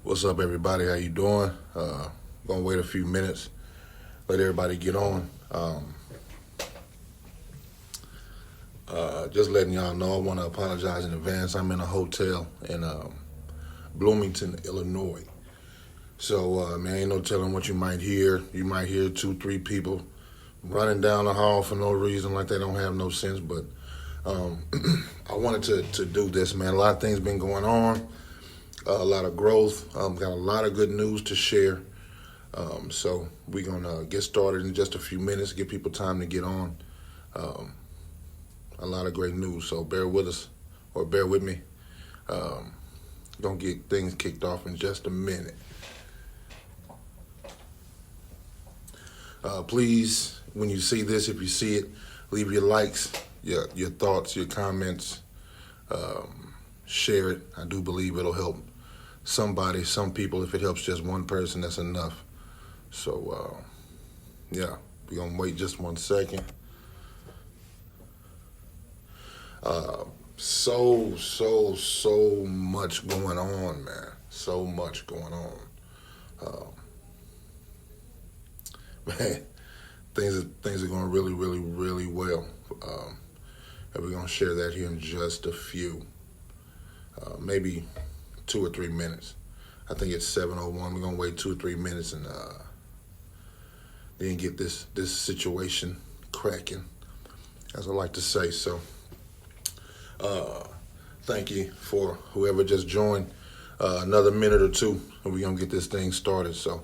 What's up, everybody? How you doing? Gonna wait a few minutes, let everybody get on. Just letting y'all know, I want to apologize in advance. I'm in a hotel in Bloomington, Illinois. So, man, ain't no telling what you might hear. You might hear 2-3 people running down the hall for no reason, like they don't have no sense. But I wanted to do this, man. A lot of things been going on. A lot of growth. Got a lot of good news to share. So we're going to get started in just a few minutes, give people time to get on. A lot of great news, so bear with us, or bear with me. Going to get things kicked off in just a minute. Please, when you see this, if you see it, leave your likes, your thoughts, your comments. Share it. I do believe it'll help somebody, some people. If it helps just one person, that's enough. So, yeah, we're going to wait just 1 second. So much going on, man. So much going on. Man, things are going really, really, really well. And we're going to share that here in just a few. Maybe 2 or 3 minutes. I think it's 7:01. We're gonna wait 2 or 3 minutes and then get this situation cracking, as I like to say. So, thank you for whoever just joined. Another minute or two, and we're gonna get this thing started. So,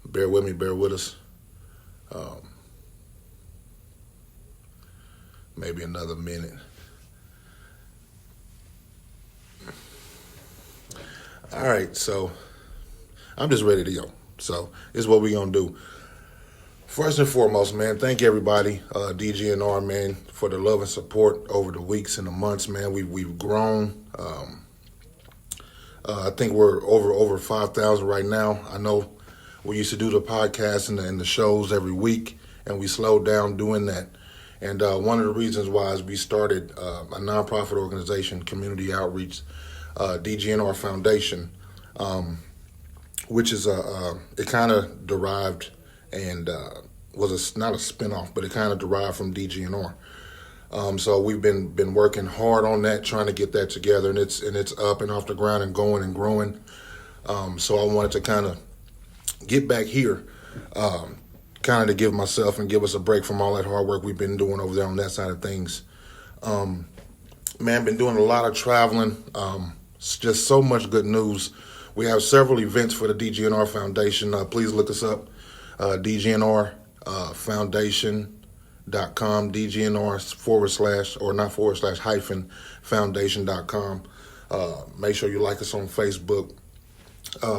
bear with me, bear with us. Maybe another minute. All right, so I'm just ready to go. So this is what we're going to do. First and foremost, man, thank everybody, DGNR, man, for the love and support over the weeks and the months, man. We've grown. I think we're over 5,000 right now. I know we used to do the podcast and the shows every week, and we slowed down doing that. And one of the reasons why is we started a nonprofit organization, community outreach, DGNR Foundation, which is it kind of derived and was not a spinoff, but it kind of derived from DGNR. So we've been working hard on that, trying to get that together, and it's up and off the ground and going and growing. So I wanted to kind of get back here, kind of to give myself and give us a break from all that hard work we've been doing over there on that side of things. Man, been doing a lot of traveling. It's just so much good news. We have several events for the DGNR Foundation. Please look us up, DGNR Foundation.com, DGNR / or not / hyphen foundation.com. Make sure you like us on Facebook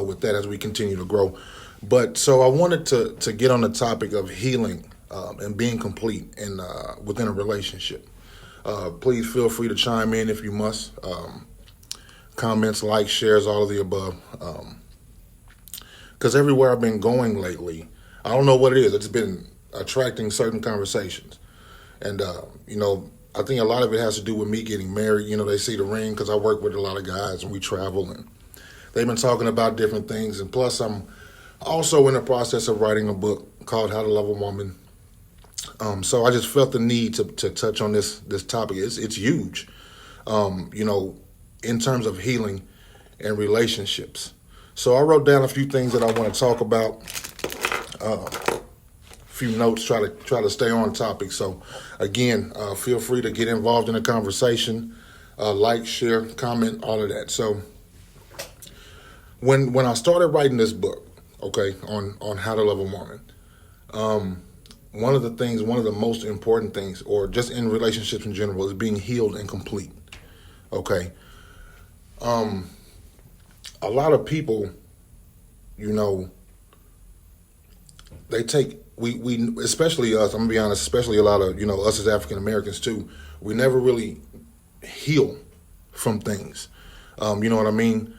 with that as we continue to grow. But so I wanted to get on the topic of healing and being complete in within a relationship. Please feel free to chime in if you must. Comments, likes, shares, all of the above. Because everywhere I've been going lately, I don't know what it is. It's been attracting certain conversations. And, I think a lot of it has to do with me getting married. They see the ring because I work with a lot of guys and we travel. And they've been talking about different things. And plus, I'm also in the process of writing a book called How to Love a Woman. So I just felt the need to touch on this topic. It's huge. In terms of healing and relationships. So I wrote down a few things that I want to talk about. A few notes, try to stay on topic. So again, feel free to get involved in the conversation. Like, share, comment, all of that. So when I started writing this book, okay, on how to love a woman, one of the most important things, or just in relationships in general, is being healed and complete. Okay. A lot of people, they take, we especially us, I'm gonna be honest, especially a lot of, us as African Americans too, we never really heal from things. You know what I mean?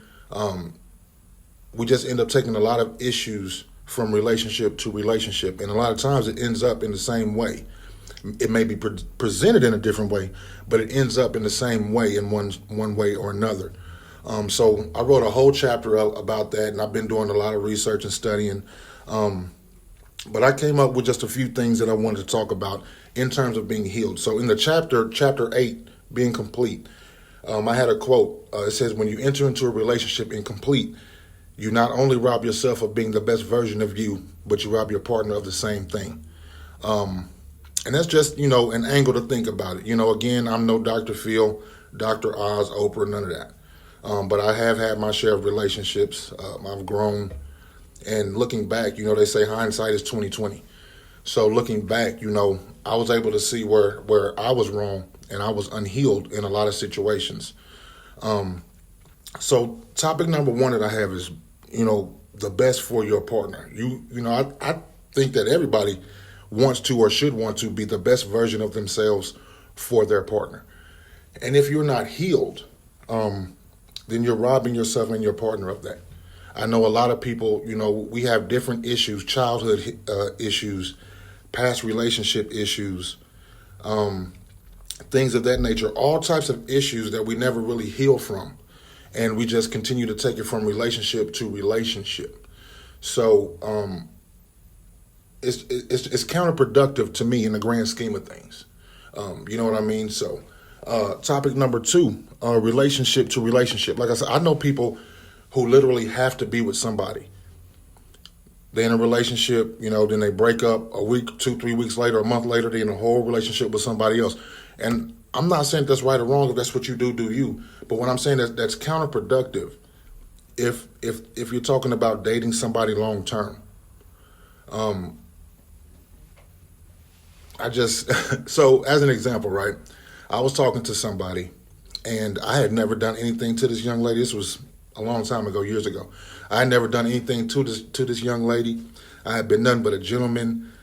We just end up taking a lot of issues from relationship to relationship, and a lot of times it ends up in the same way. It may be presented in a different way, but it ends up in the same way in one way or another. So I wrote a whole chapter about that, and I've been doing a lot of research and studying. But I came up with just a few things that I wanted to talk about in terms of being healed. So in the chapter 8, being complete, I had a quote. It says, when you enter into a relationship incomplete, you not only rob yourself of being the best version of you, but you rob your partner of the same thing. And that's just, an angle to think about it. Again, I'm no Dr. Phil, Dr. Oz, Oprah, none of that. But I have had my share of relationships. I've grown. And looking back, they say hindsight is 20/20. So looking back, I was able to see where I was wrong and I was unhealed in a lot of situations. So topic number one that I have is, the best for your partner. I think that everybody wants to or should want to be the best version of themselves for their partner. And if you're not healed, then you're robbing yourself and your partner of that. I know a lot of people, we have different issues, childhood issues, past relationship issues, things of that nature, all types of issues that we never really heal from. And we just continue to take it from relationship to relationship. So it's counterproductive to me in the grand scheme of things. You know what I mean? So topic number 2, relationship to relationship. Like I said, I know people who literally have to be with somebody. They're in a relationship, then they break up a week, 2-3 weeks later, a month later, they're in a whole relationship with somebody else. And I'm not saying that's right or wrong. If that's what you do you. But what I'm saying is that's counterproductive if you're talking about dating somebody long term. So as an example, right, I was talking to somebody and I had never done anything to this young lady. This was a long time ago, years ago. I had never done anything to this young lady. I had been nothing but a gentleman,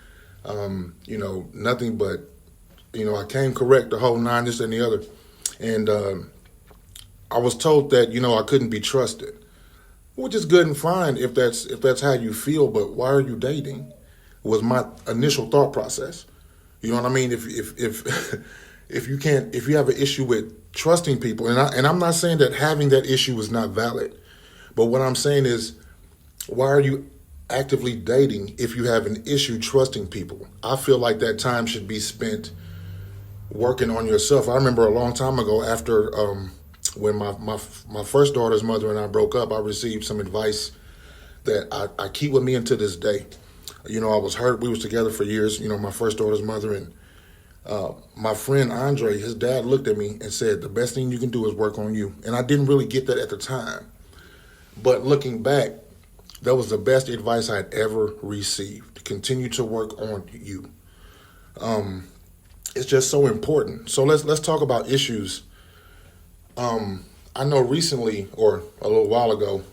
nothing but, I came correct, the whole 9, this and the other. And I was told that, I couldn't be trusted, which is good and fine if that's how you feel, but why are you dating? Was my initial thought process. You know what I mean? If you have an issue with trusting people, and I'm not saying that having that issue is not valid, but what I'm saying is, why are you actively dating if you have an issue trusting people? I feel like that time should be spent working on yourself. I remember a long time ago, after when my first daughter's mother and I broke up, I received some advice that I keep with me until this day. I was hurt. We was together for years, my first daughter's mother, and my friend Andre, his dad looked at me and said, the best thing you can do is work on you. And I didn't really get that at the time. But looking back, that was the best advice I'd ever received. Continue to work on you. It's just so important. So let's talk about issues. I know recently, or a little while ago,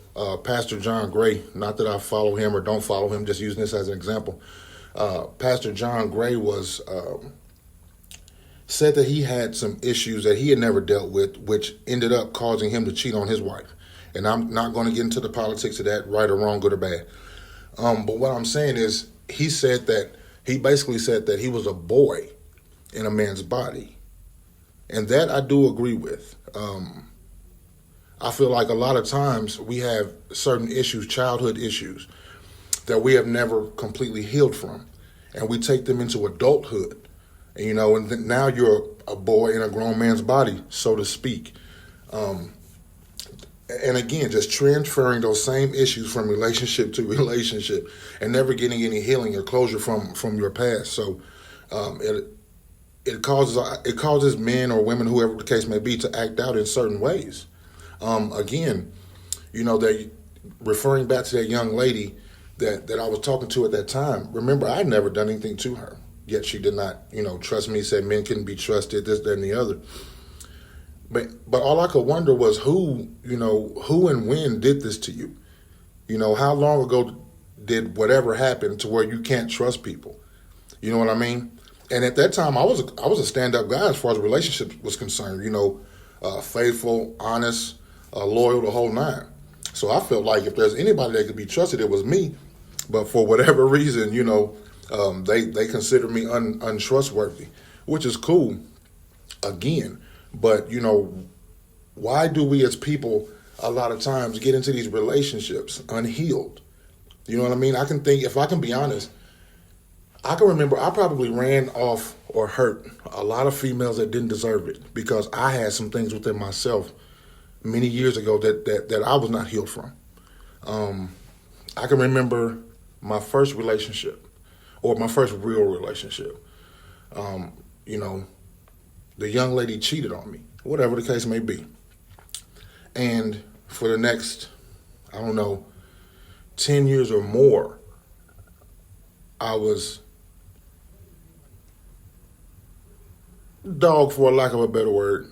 Pastor John Gray, not that I follow him or don't follow him, just using this as an example. Pastor John Gray was said that he had some issues that he had never dealt with, which ended up causing him to cheat on his wife. And I'm not going to get into the politics of that, right or wrong, good or bad. But what I'm saying is, he basically said that he was a boy in a man's body. And that I do agree with. I feel like a lot of times we have certain issues, childhood issues, that we have never completely healed from. And we take them into adulthood. And, and now you're a boy in a grown man's body, so to speak. And again, just transferring those same issues from relationship to relationship and never getting any healing or closure from your past. So it causes men or women, whoever the case may be, to act out in certain ways. Again, that referring back to that young lady that I was talking to at that time, remember, I had never done anything to her, yet she did not, trust me, said men couldn't be trusted, this, that, and the other. But all I could wonder was who and when did this to you? How long ago did whatever happen to where you can't trust people? You know what I mean? And at that time, I was a stand-up guy as far as relationships was concerned. Faithful, honest, loyal, the whole 9. So I felt like if there's anybody that could be trusted, it was me. But for whatever reason, they consider me untrustworthy, which is cool. Again. But, why do we as people a lot of times get into these relationships unhealed. You know what I mean? I can think, if I can be honest, I can remember I probably ran off or hurt a lot of females that didn't deserve it because I had some things within myself many years ago that I was not healed from. I can remember my first relationship or my first real relationship. You know, the young lady cheated on me, whatever the case may be. And for the next, I don't know, 10 years or more, I was dog, for lack of a better word.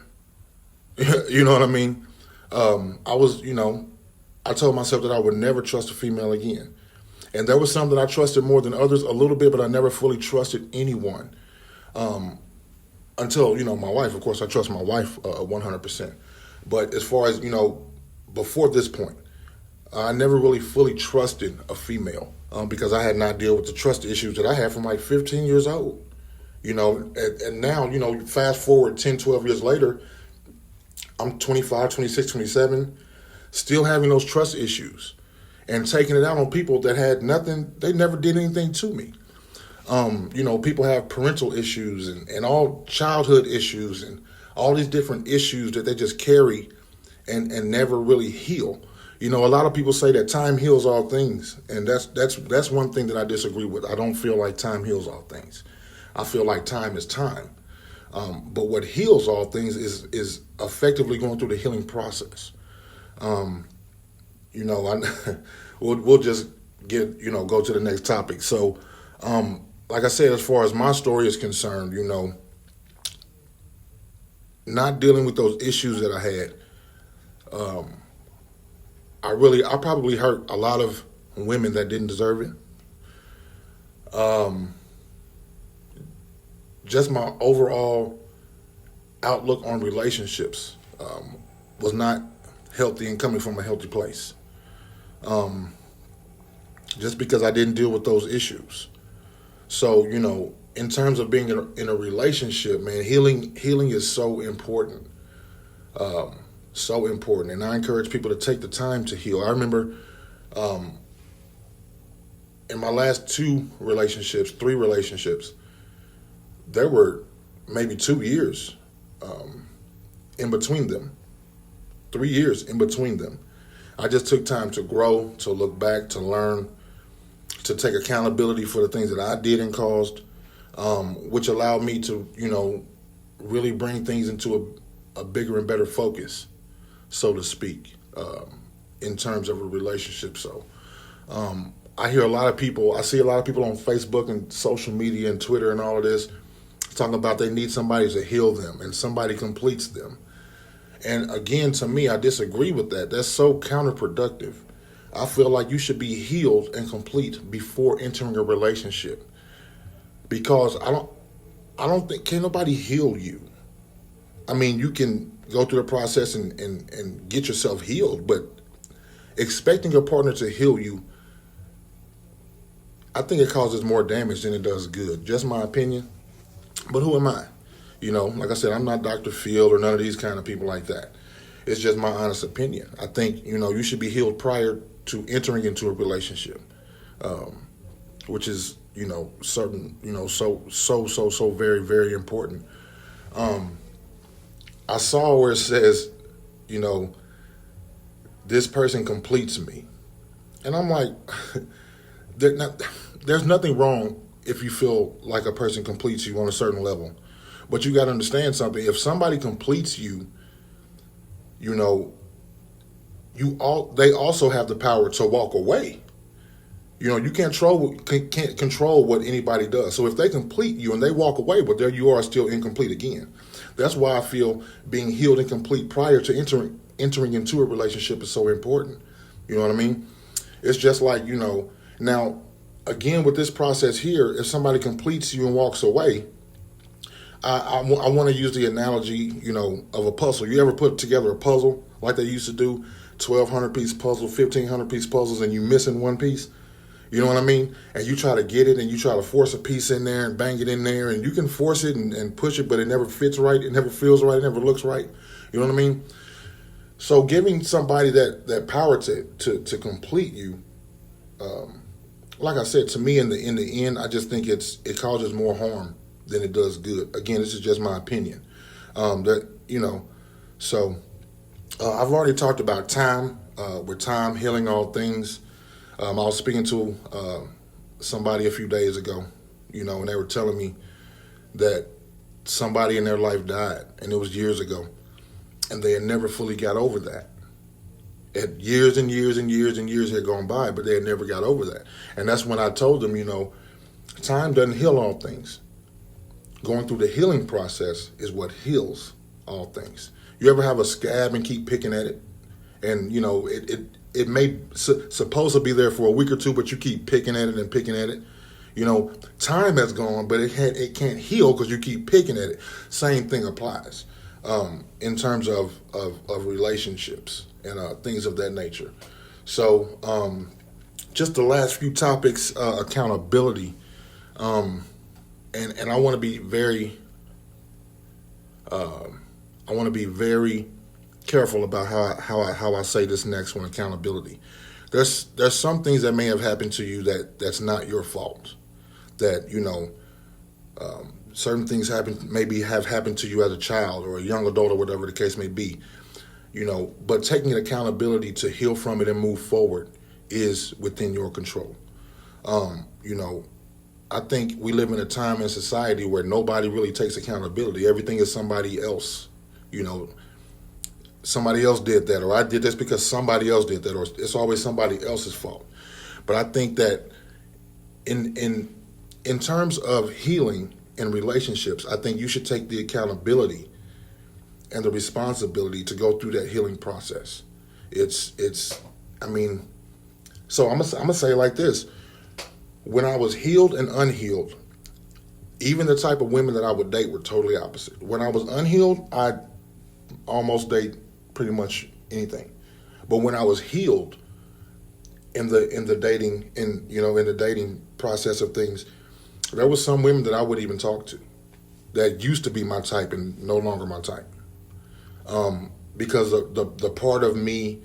You know what I mean? I was, I told myself that I would never trust a female again. And there was some that I trusted more than others a little bit, but I never fully trusted anyone. Until, my wife. Of course, I trust my wife 100%. But as far as, before this point, I never really fully trusted a female because I had not dealt with the trust issues that I had from like 15 years old. And now, fast forward 10, 12 years later, I'm 25, 26, 27, still having those trust issues and taking it out on people that had nothing, they never did anything to me. People have parental issues and all childhood issues and all these different issues that they just carry and never really heal. A lot of people say that time heals all things, and that's one thing that I disagree with. I don't feel like time heals all things. I feel like time is time. But what heals all things is effectively going through the healing process. We'll just go to the next topic. So, like I said, as far as my story is concerned, not dealing with those issues that I had, I probably hurt a lot of women that didn't deserve it. Just my overall outlook on relationships was not healthy and coming from a healthy place. Just because I didn't deal with those issues. So, in terms of being in a relationship, man, healing is so important. So important. And I encourage people to take the time to heal. I remember in my last three relationships, there were maybe 2 years in between them. 3 years in between them. I just took time to grow, to look back, to learn, to take accountability for the things that I did and caused, which allowed me to, really bring things into a bigger and better focus, so to speak, in terms of a relationship. So I see a lot of people on Facebook and social media and Twitter and all of this talking about they need somebody to heal them and somebody completes them. And again, to me, I disagree with that. That's so counterproductive. I feel like you should be healed and complete before entering a relationship. Because I don't think, can nobody heal you? I mean, you can go through the process and get yourself healed, but expecting your partner to heal you, I think it causes more damage than it does good. Just my opinion. But who am I? Like I said, I'm not Dr. Phil or none of these kind of people like that. It's just my honest opinion. I think, you should be healed prior to entering into a relationship, which is, certain, so very, very important. I saw where it says, this person completes me. And I'm like, there's nothing wrong if you feel like a person completes you on a certain level. But you got to understand something. If somebody completes you, they also have the power to walk away. You can't control what anybody does. So if they complete you and they walk away, but there you are still incomplete again. That's why I feel being healed and complete prior to entering into a relationship is so important. You know what I mean? It's just like, now, again, with this process here, if somebody completes you and walks away, I want to use the analogy, of a puzzle. You ever put together a puzzle like they used to do, 1,200-piece puzzle, 1,500-piece puzzles, and you missing one piece? You know what I mean? And you try to get it and you try to force a piece in there and bang it in there, and you can force it and push it, but it never fits right. It never feels right. It never looks right. You know what I mean? So giving somebody that power to complete you, like I said, to me in the end, I just think it causes more harm than it does good. Again, this is just my opinion. That so I've already talked about time. With time healing all things. I was speaking to somebody a few days ago, and they were telling me that somebody in their life died, and it was years ago, and they had never fully got over that. Years and years and years and years had gone by, but they had never got over that. And that's when I told them, time doesn't heal all things. Going through the healing process is what heals all things. You ever have a scab and keep picking at it? And, it may supposed to be there for a week or two, but you keep picking at it and picking at it. Time has gone, but it can't heal because you keep picking at it. Same thing applies in terms of relationships and things of that nature. So just the last few topics, accountability. And I want to be very careful about how I say this next one, accountability. There's some things that may have happened to you that's not your fault. That certain things maybe have happened to you as a child or a young adult or whatever the case may be. But taking accountability to heal from it and move forward is within your control. I think we live in a time in society where nobody really takes accountability. Everything is somebody else. Somebody else did that, or I did this because somebody else did that, or it's always somebody else's fault. But I think that in terms of healing in relationships, I think you should take the accountability and the responsibility to go through that healing process. So I'm gonna say it like this. When I was healed and unhealed, even the type of women that I would date were totally opposite. When I was unhealed, I'd almost date pretty much anything. But when I was healed in the dating process of things, there was some women that I would even talk to that used to be my type and no longer my type. Because the part of me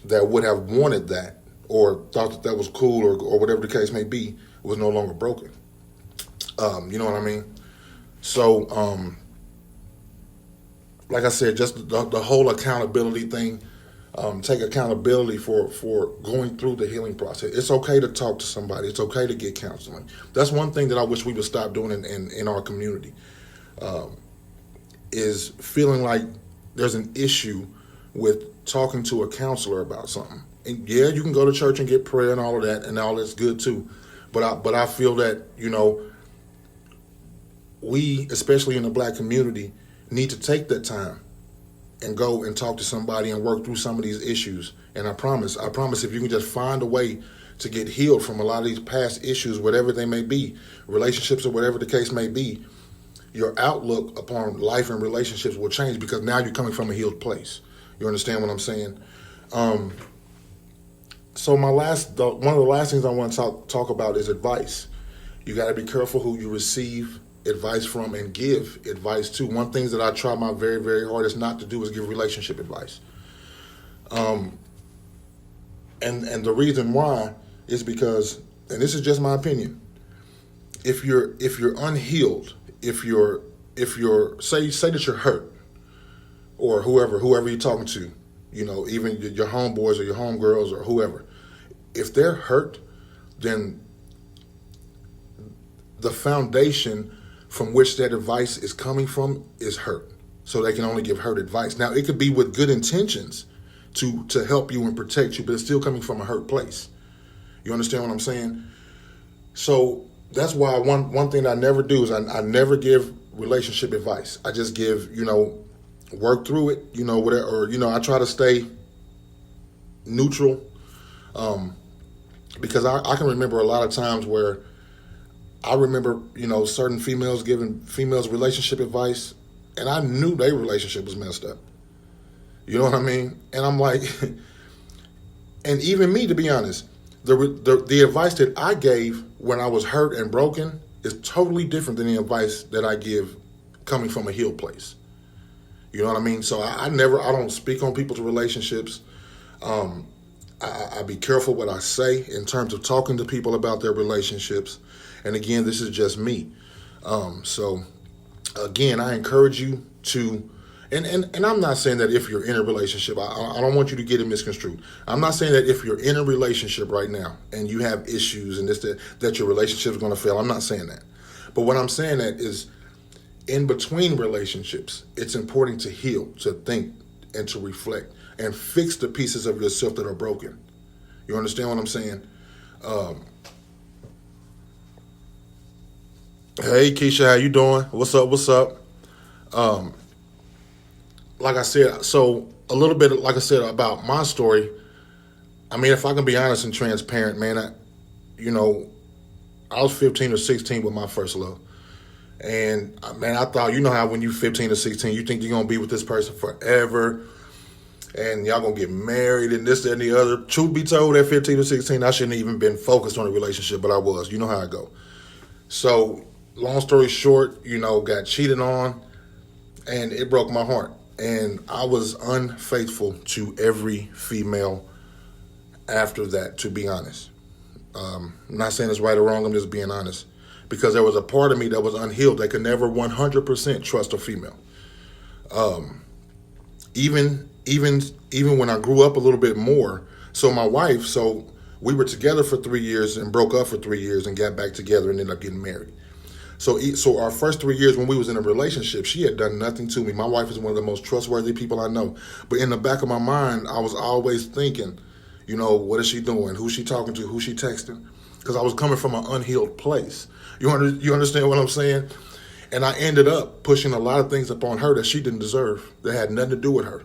that would have wanted that or thought that was cool or whatever the case may be was no longer broken. You know what I mean? So, like I said, just the whole accountability thing, take accountability for going through the healing process. It's okay to talk to somebody. It's okay to get counseling. That's one thing that I wish we would stop doing in our community, is feeling like there's an issue with talking to a counselor about something. And yeah, you can go to church and get prayer and all of that, and all that's good too. But I feel that, we, especially in the Black community, need to take that time and go and talk to somebody and work through some of these issues. And I promise if you can just find a way to get healed from a lot of these past issues, whatever they may be, relationships or whatever the case may be, your outlook upon life and relationships will change because now you're coming from a healed place. You understand what I'm saying? So one of the last things I want to talk about is advice. You got to be careful who you receive advice from and give advice to. One thing that I try my very, very hardest not to do is give relationship advice. And the reason why is because, and this is just my opinion, if you're unhealed, if you're say that you're hurt, or whoever you're talking to, even your homeboys or your homegirls or whoever, if they're hurt, then the foundation from which that advice is coming from is hurt. So they can only give hurt advice. Now, it could be with good intentions to help you and protect you, but it's still coming from a hurt place. You understand what I'm saying? So that's why one thing I never do is I never give relationship advice. I just give, work through it, whatever, or, I try to stay neutral, because I can remember a lot of times where I remember, certain females giving females relationship advice, and I knew their relationship was messed up. You know what I mean? And I'm like, and even me, to be honest, the advice that I gave when I was hurt and broken is totally different than the advice that I give coming from a healed place. You know what I mean? So I don't speak on people's relationships. I be careful what I say in terms of talking to people about their relationships. And again, this is just me. So again, I encourage you to, and I'm not saying that if you're in a relationship, I don't want you to get it misconstrued. I'm not saying that if you're in a relationship right now and you have issues and that your relationship is going to fail. I'm not saying that. But what I'm saying that is in between relationships, it's important to heal, to think, and to reflect and fix the pieces of yourself that are broken. You understand what I'm saying? Hey, Keisha, how you doing? What's up? What's up? Like I said, so a little bit, like I said, about my story. I mean, if I can be honest and transparent, man, I was 15 or 16 with my first love. And man, I thought, you know how when you 15 or 16, you think you're going to be with this person forever and y'all going to get married and this, that, and the other. Truth be told, at 15 or 16, I shouldn't have even been focused on a relationship, but I was. You know how I go. So long story short, got cheated on and it broke my heart. And I was unfaithful to every female after that, to be honest. I'm not saying it's right or wrong, I'm just being honest. Because there was a part of me that was unhealed that could never 100% trust a female. Even when I grew up a little bit more. So my wife, we were together for 3 years and broke up for 3 years and got back together and ended up getting married. So our first 3 years when we was in a relationship, she had done nothing to me. My wife is one of the most trustworthy people I know. But in the back of my mind, I was always thinking, what is she doing? Who's she talking to? Who's she texting? Because I was coming from an unhealed place. You understand what I'm saying? And I ended up pushing a lot of things upon her that she didn't deserve, that had nothing to do with her.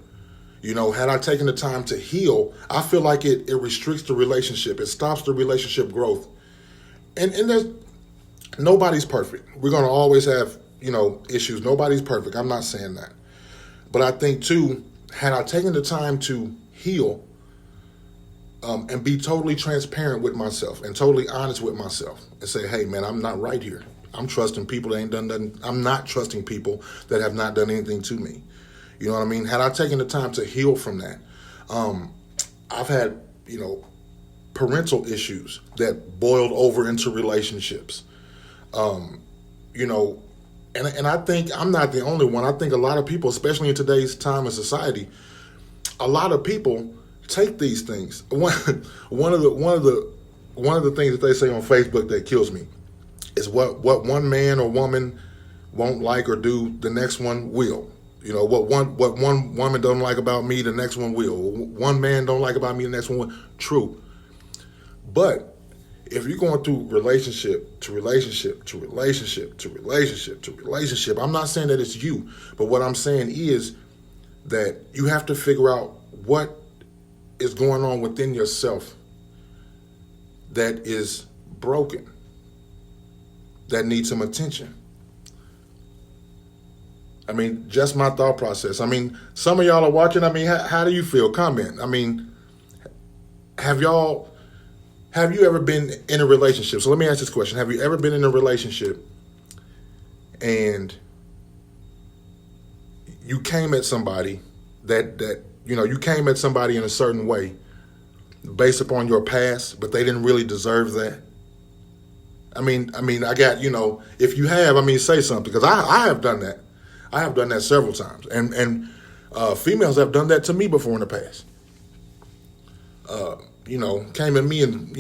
Had I taken the time to heal, I feel like it restricts the relationship. It stops the relationship growth. And there's nobody's perfect. We're going to always have, issues. Nobody's perfect. I'm not saying that. But I think, too, had I taken the time to heal and be totally transparent with myself and totally honest with myself and say, hey, man, I'm not right here. I'm trusting people that ain't done nothing. I'm not trusting people that have not done anything to me. You know what I mean? Had I taken the time to heal from that, I've had, parental issues that boiled over into relationships. And I think I'm not the only one. I think a lot of people, especially in today's time and society, a lot of people take these things. One of the things that they say on Facebook that kills me is what one man or woman won't like or do, the next one will. What one woman don't like about me, the next one will. One man don't like about me, the next one will. True. But if you're going through relationship to relationship to relationship to relationship to relationship, I'm not saying that it's you, but what I'm saying is that you have to figure out what is going on within yourself that is broken, that needs some attention. I mean, just my thought process. I mean, some of y'all are watching. I mean, how do you feel? Comment. I mean, have you ever been in a relationship? So let me ask this question. Have you ever been in a relationship and you came at somebody you came at somebody in a certain way based upon your past, but they didn't really deserve that? I mean, I got, if you have, say something, because I have done that. I have done that several times. And females have done that to me before in the past. Came at me and,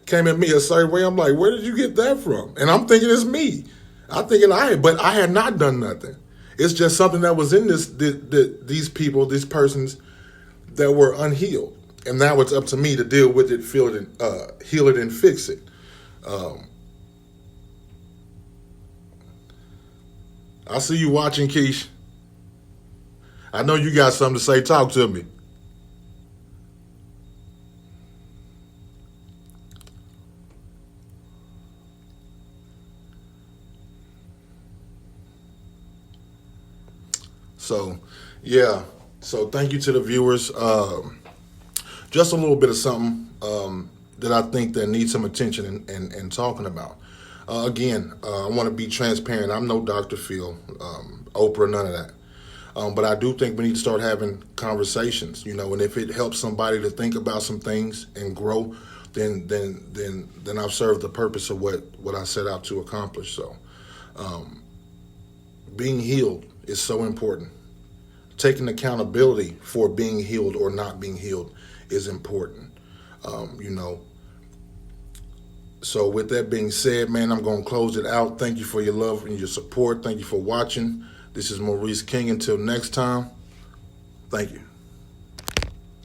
came at me a certain way. I'm like, where did you get that from? And I'm thinking it's me. But I had not done nothing. It's just something that was in these people, these persons that were unhealed. And now it's up to me to deal with it, heal it, and fix it. I see you watching, Keish. I know you got something to say. Talk to me. So, yeah. So thank you to the viewers. Just a little bit of something that I think that needs some attention and talking about. Again, I want to be transparent. I'm no Dr. Phil, Oprah, none of that. But I do think we need to start having conversations, and if it helps somebody to think about some things and grow, then I've served the purpose of what I set out to accomplish. So, being healed is so important. Taking accountability for being healed or not being healed is important. So with that being said, man, I'm going to close it out. Thank you for your love and your support. Thank you for watching. This is Maurice King. Until next time, thank you.